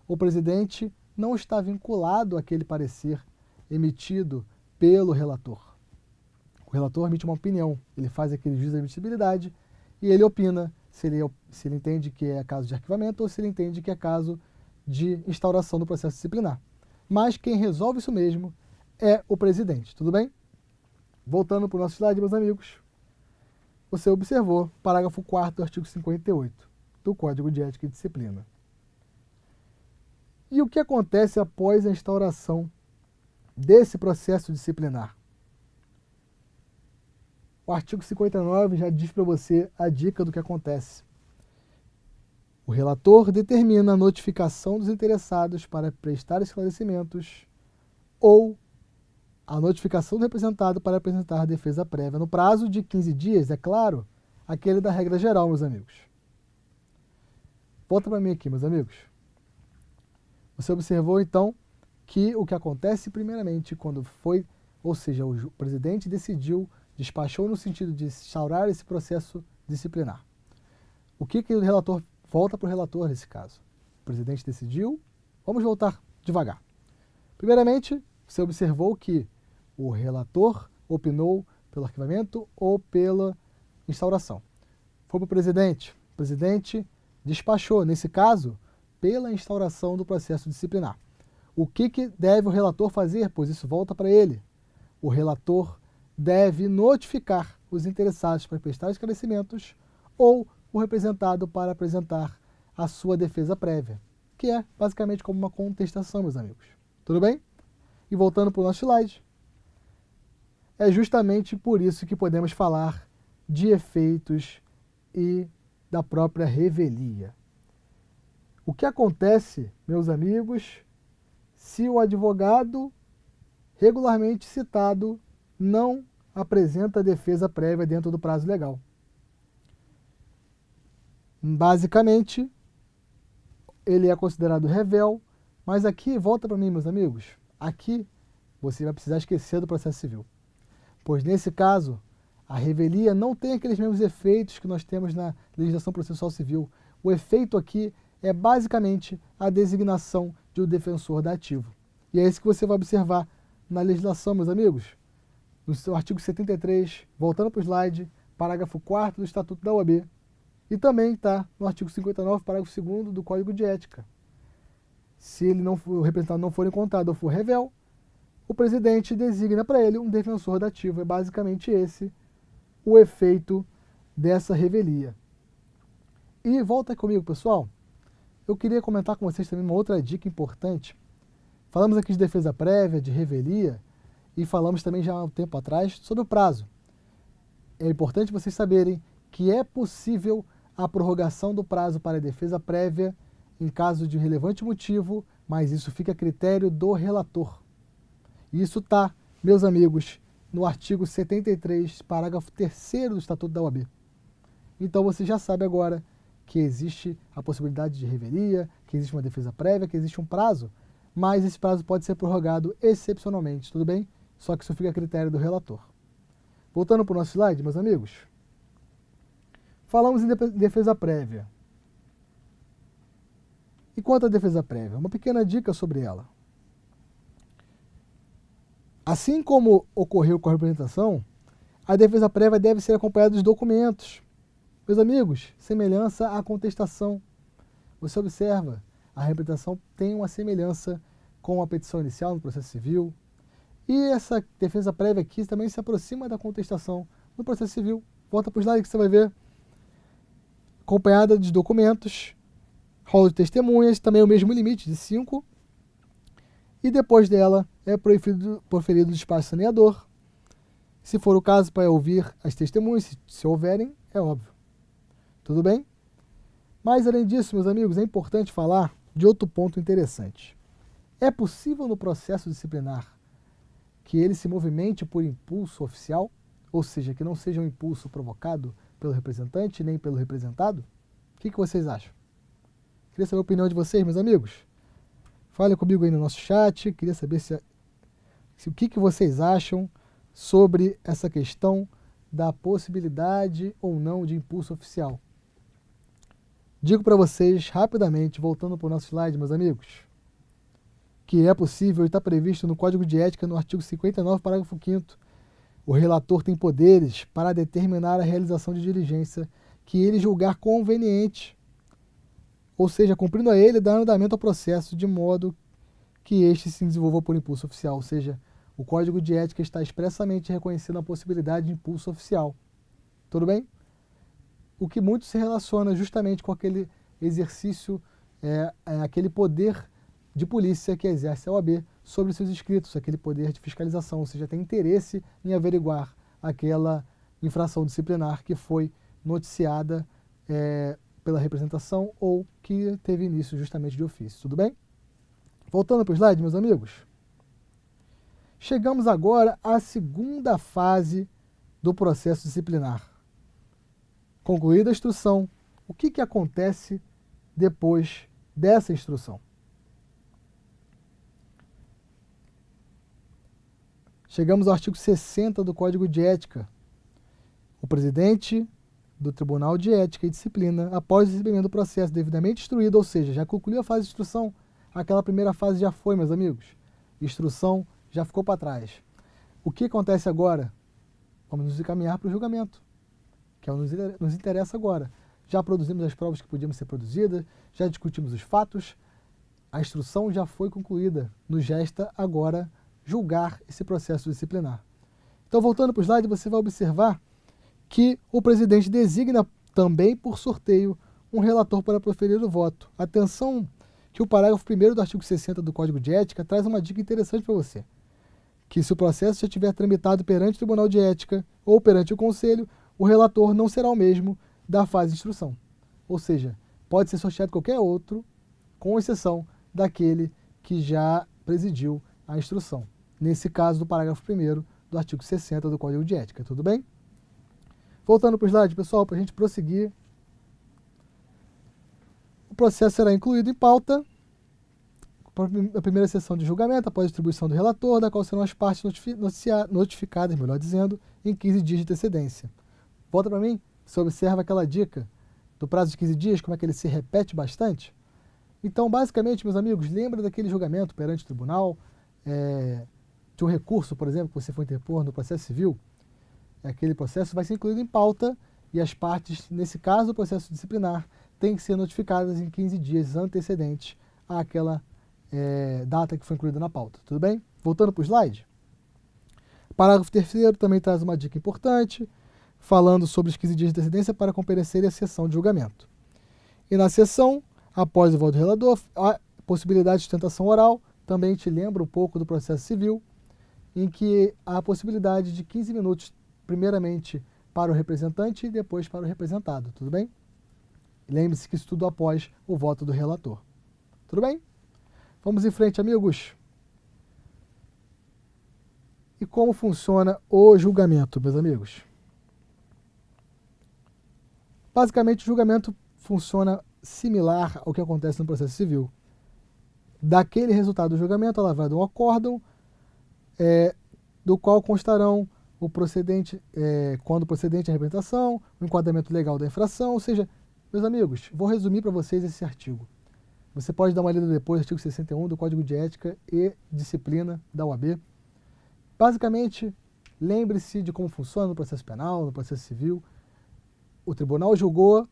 Speaker 1: o presidente não está vinculado àquele parecer emitido pelo relator. O relator emite uma opinião, ele faz aquele juízo de admissibilidade e ele opina se ele entende que é caso de arquivamento ou se ele entende que é caso de instauração do processo disciplinar. Mas quem resolve isso mesmo é o presidente, tudo bem? Voltando para o nosso slide, meus amigos, você observou parágrafo 4º do artigo 58 do Código de Ética e Disciplina. E o que acontece após a instauração desse processo disciplinar? O artigo 59 já diz para você a dica do que acontece. O relator determina a notificação dos interessados para prestar esclarecimentos ou a notificação do representado para apresentar defesa prévia no prazo de 15 dias, é claro, aquele da regra geral, meus amigos. Volta para mim aqui, meus amigos. Você observou, então, que o que acontece primeiramente quando foi, ou seja, o presidente decidiu, despachou no sentido de instaurar esse processo disciplinar. O que o relator volta para o relator nesse caso? O presidente decidiu, vamos voltar devagar. Primeiramente, você observou que o relator opinou pelo arquivamento ou pela instauração. Foi para o presidente despachou, nesse caso, pela instauração do processo disciplinar. O que deve o relator fazer? Pois isso volta para ele. O relator deve notificar os interessados para prestar esclarecimentos ou o representado para apresentar a sua defesa prévia, que é basicamente como uma contestação, meus amigos. Tudo bem? E voltando para o nosso slide, é justamente por isso que podemos falar de efeitos e da própria revelia. O que acontece, meus amigos, se o advogado regularmente citado não apresenta defesa prévia dentro do prazo legal? Basicamente, ele é considerado revel, mas aqui, volta para mim, meus amigos, aqui você vai precisar esquecer do processo civil. Pois nesse caso, a revelia não tem aqueles mesmos efeitos que nós temos na legislação processual civil. O efeito aqui é basicamente a designação de um defensor dativo. E é isso que você vai observar na legislação, meus amigos. No seu artigo 73, voltando para o slide, parágrafo 4º do Estatuto da OAB. E também está no artigo 59, parágrafo 2º do Código de Ética. Se ele não for, o representado não for encontrado ou for revel, o presidente designa para ele um defensor dativo. É basicamente esse o efeito dessa revelia. E volta comigo, pessoal. Eu queria comentar com vocês também uma outra dica importante. Falamos aqui de defesa prévia, de revelia, e falamos também já há um tempo atrás sobre o prazo. É importante vocês saberem que é possível a prorrogação do prazo para a defesa prévia em caso de relevante motivo, mas isso fica a critério do relator. E isso está, meus amigos, no artigo 73, parágrafo 3º do Estatuto da OAB. Então você já sabe agora que existe a possibilidade de revelia, que existe uma defesa prévia, que existe um prazo, mas esse prazo pode ser prorrogado excepcionalmente, tudo bem? Só que isso fica a critério do relator. Voltando para o nosso slide, meus amigos. Falamos em defesa prévia. E quanto à defesa prévia? Uma pequena dica sobre ela. Assim como ocorreu com a representação, a defesa prévia deve ser acompanhada dos documentos. Meus amigos, semelhança à contestação. Você observa, a representação tem uma semelhança com a petição inicial no processo civil. E essa defesa prévia aqui também se aproxima da contestação no processo civil. Volta para o slide que você vai ver. Acompanhada de documentos, rol de testemunhas, também o mesmo limite de 5. E depois dela é proferido o despacho saneador. Se for o caso, para ouvir as testemunhas, se houverem, é óbvio. Tudo bem? Mas, além disso, meus amigos, é importante falar de outro ponto interessante. É possível no processo disciplinar que ele se movimente por impulso oficial, ou seja, que não seja um impulso provocado pelo representante nem pelo representado? O que vocês acham? Queria saber a opinião de vocês, meus amigos. Fale comigo aí no nosso chat. Queria saber o que vocês acham sobre essa questão da possibilidade ou não de impulso oficial. Digo para vocês rapidamente, voltando para o nosso slide, meus amigos, que é possível e está previsto no Código de Ética, no artigo 59, parágrafo 5º. O relator tem poderes para determinar a realização de diligência que ele julgar conveniente, ou seja, cumprindo a ele, dar andamento ao processo de modo que este se desenvolva por impulso oficial, ou seja, o Código de Ética está expressamente reconhecendo a possibilidade de impulso oficial. Tudo bem? O que muito se relaciona justamente com aquele exercício, aquele poder de polícia que exerce a OAB sobre seus inscritos, aquele poder de fiscalização, ou seja, tem interesse em averiguar aquela infração disciplinar que foi noticiada pela representação ou que teve início justamente de ofício. Tudo bem? Voltando para o slide, meus amigos. Chegamos agora à segunda fase do processo disciplinar. Concluída a instrução, o que acontece depois dessa instrução? Chegamos ao artigo 60 do Código de Ética. O presidente do Tribunal de Ética e Disciplina, após o recebimento do processo devidamente instruído, ou seja, já concluiu a fase de instrução, aquela primeira fase já foi, meus amigos. Instrução já ficou para trás. O que acontece agora? Vamos nos encaminhar para o julgamento, que é o que nos interessa agora. Já produzimos as provas que podiam ser produzidas, já discutimos os fatos, a instrução já foi concluída. Nos resta agora julgar esse processo disciplinar. Então, voltando para o slide, você vai observar que o presidente designa também por sorteio um relator para proferir o voto. Atenção que o parágrafo 1º do artigo 60 do Código de Ética traz uma dica interessante para você. Que se o processo já tiver tramitado perante o Tribunal de Ética ou perante o Conselho, o relator não será o mesmo da fase de instrução. Ou seja, pode ser sorteado qualquer outro, com exceção daquele que já presidiu a instrução. Nesse caso, do parágrafo 1º do artigo 60 do Código de Ética. Tudo bem? Voltando para o slide, pessoal, para a gente prosseguir. O processo será incluído em pauta a primeira sessão de julgamento, após a distribuição do relator, da qual serão as partes notificadas, melhor dizendo, em 15 dias de antecedência. Volta para mim, você observa aquela dica do prazo de 15 dias, como é que ele se repete bastante? Então, basicamente, meus amigos, lembra daquele julgamento perante o tribunal, de um recurso, por exemplo, que você foi interpor no processo civil? Aquele processo vai ser incluído em pauta e as partes, nesse caso, o processo disciplinar, têm que ser notificadas em 15 dias antecedentes àquela data que foi incluída na pauta. Tudo bem? Voltando para o slide. Parágrafo 3º também traz uma dica importante, falando sobre os 15 dias de antecedência para comparecer à sessão de julgamento. E na sessão, após o voto do relator, a possibilidade de sustentação oral, também te lembra um pouco do processo civil, em que há a possibilidade de 15 minutos, primeiramente para o representante e depois para o representado. Tudo bem? Lembre-se que isso tudo após o voto do relator. Tudo bem? Vamos em frente, amigos. E como funciona o julgamento, meus amigos? Basicamente, o julgamento funciona similar ao que acontece no processo civil. Daquele resultado do julgamento, é lavrado um acórdão, do qual constarão o procedente, quando procedente a representação, o enquadramento legal da infração, ou seja, meus amigos, vou resumir para vocês esse artigo. Você pode dar uma lida depois, artigo 61 do Código de Ética e Disciplina da OAB. Basicamente, lembre-se de como funciona no processo penal, no processo civil. O tribunal julgou,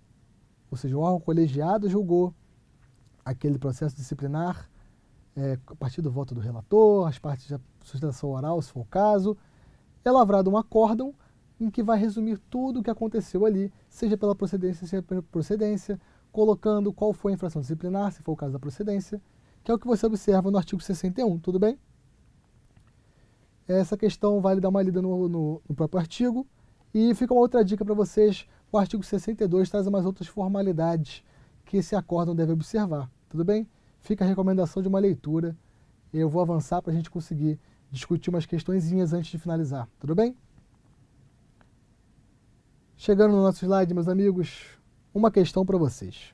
Speaker 1: ou seja, o órgão colegiado julgou aquele processo disciplinar a partir do voto do relator, as partes de sustentação oral, se for o caso. É lavrado um acórdão em que vai resumir tudo o que aconteceu ali, seja pela procedência, seja pela procedência, colocando qual foi a infração disciplinar, se for o caso da procedência, que é o que você observa no artigo 61, tudo bem? Essa questão vale dar uma lida no próprio artigo. E fica uma outra dica para vocês, o artigo 62 traz umas outras formalidades que esse acórdão deve observar, tudo bem? Fica a recomendação de uma leitura, eu vou avançar para a gente conseguir discutir umas questõezinhas antes de finalizar, tudo bem? Chegando no nosso slide, meus amigos, uma questão para vocês.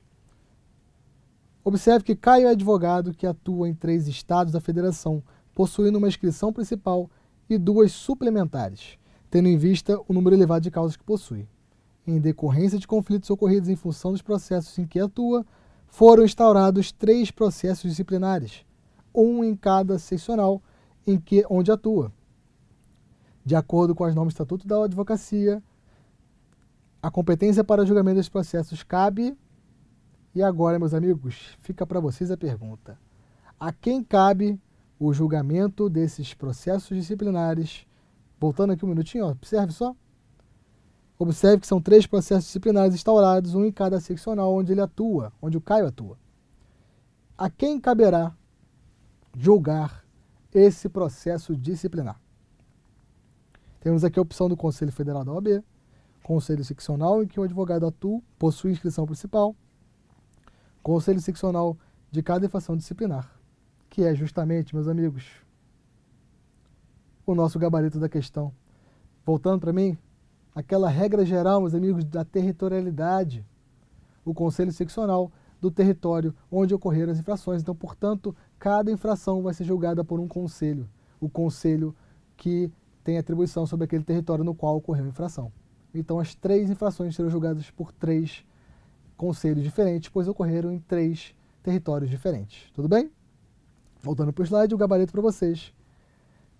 Speaker 1: Observe que Caio é advogado que atua em 3 estados da federação, possuindo uma inscrição principal e 2 suplementares, tendo em vista o número elevado de causas que possui. Em decorrência de conflitos ocorridos em função dos processos em que atua, foram instaurados 3 processos disciplinares, um em cada seccional onde atua. De acordo com as normas do Estatuto da Advocacia, a competência para julgamento desses processos cabe... E agora, meus amigos, fica para vocês a pergunta. A quem cabe o julgamento desses processos disciplinares? Voltando aqui um minutinho, ó, observe só. Observe que são 3 processos disciplinares instaurados, um em cada seccional onde ele atua, onde o Caio atua. A quem caberá julgar esse processo disciplinar. Temos aqui a opção do Conselho Federal da OAB, Conselho Seccional em que o advogado atua, possui inscrição principal, Conselho Seccional de cada infração disciplinar, que é justamente, meus amigos, o nosso gabarito da questão. Voltando para mim, aquela regra geral, meus amigos, da territorialidade, o Conselho Seccional do território onde ocorreram as infrações. Então, portanto, cada infração vai ser julgada por um conselho, o conselho que tem atribuição sobre aquele território no qual ocorreu a infração. Então, as 3 infrações serão julgadas por 3 conselhos diferentes, pois ocorreram em 3 territórios diferentes. Tudo bem? Voltando para o slide, o gabarito para vocês.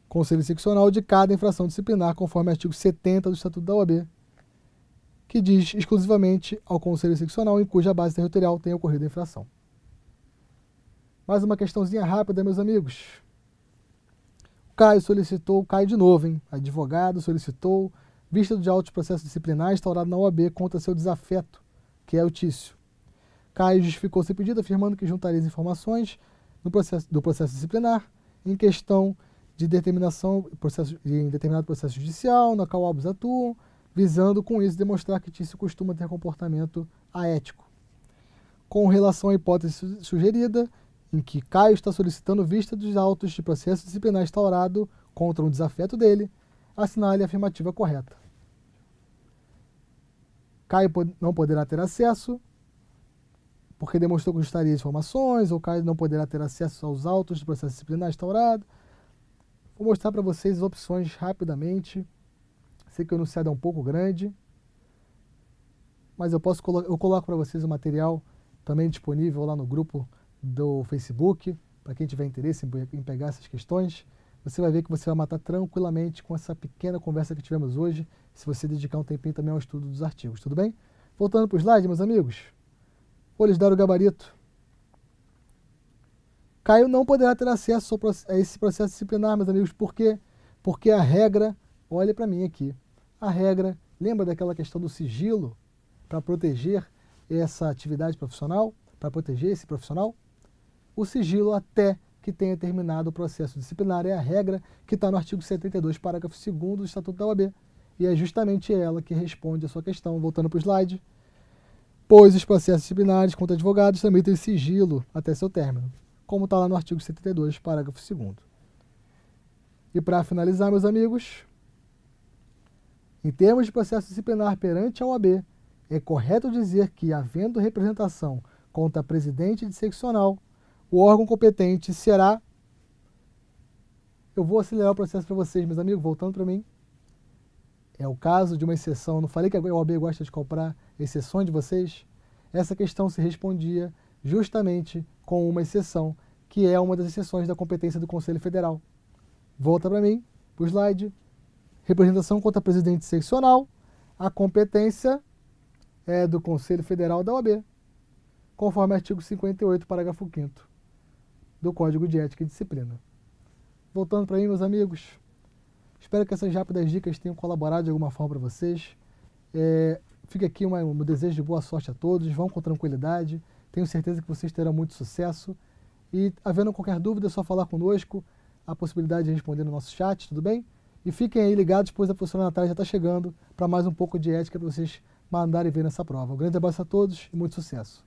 Speaker 1: Conselho seccional de cada infração disciplinar, conforme o artigo 70 do Estatuto da OAB, que diz exclusivamente ao Conselho Seccional em cuja base territorial tenha ocorrido a infração. Mais uma questãozinha rápida, meus amigos. Caio de novo, hein? Advogado solicitou vista de autos de processo disciplinar instaurado na OAB contra seu desafeto, que é o Tício. Caio justificou seu pedido afirmando que juntaria as informações do processo disciplinar em questão de determinação em determinado processo judicial no qual ambos atuam, visando com isso demonstrar que Tício costuma ter comportamento aético. Com relação à hipótese sugerida, em que Caio está solicitando vista dos autos de processo disciplinar instaurado contra um desafeto dele, assinale a afirmativa correta. Caio não poderá ter acesso, porque demonstrou que gostaria de informações, ou Caio não poderá ter acesso aos autos de processo disciplinar instaurado. Vou mostrar para vocês as opções rapidamente. Sei que o enunciado é um pouco grande, mas eu coloco para vocês o material também disponível lá no grupo do Facebook, para quem tiver interesse em pegar essas questões. Você vai ver que você vai matar tranquilamente com essa pequena conversa que tivemos hoje, se você dedicar um tempinho também ao estudo dos artigos, tudo bem? Voltando para o slide, meus amigos, vou lhes dar o gabarito. Caio não poderá ter acesso a esse processo disciplinar, meus amigos, por quê? Porque a regra, olha para mim aqui, a regra, lembra daquela questão do sigilo para proteger essa atividade profissional, para proteger esse profissional? O sigilo até que tenha terminado o processo disciplinar é a regra que está no artigo 72, parágrafo 2º do Estatuto da OAB. E é justamente ela que responde a sua questão. Voltando para o slide. Pois os processos disciplinares contra advogados também têm sigilo até seu término, como está lá no artigo 72, parágrafo 2º. E para finalizar, meus amigos, em termos de processo disciplinar perante a OAB, é correto dizer que, havendo representação contra presidente de seccional, o órgão competente será... Eu vou acelerar o processo para vocês, meus amigos, voltando para mim. É o caso de uma exceção. Não falei que a OAB gosta de comprar exceções de vocês? Essa questão se respondia justamente com uma exceção, que é uma das exceções da competência do Conselho Federal. Volta para mim, para o slide. Representação contra presidente seccional. A competência é do Conselho Federal da OAB, conforme o artigo 58, parágrafo 5º do Código de Ética e Disciplina. Voltando para mim, meus amigos, espero que essas rápidas dicas tenham colaborado de alguma forma para vocês. Fica aqui um desejo de boa sorte a todos, vão com tranquilidade, tenho certeza que vocês terão muito sucesso. E, havendo qualquer dúvida, é só falar conosco, a possibilidade de responder no nosso chat, tudo bem? E fiquem aí ligados, pois a professora Natália já está chegando para mais um pouco de ética para vocês mandarem ver nessa prova. Um grande abraço a todos e muito sucesso!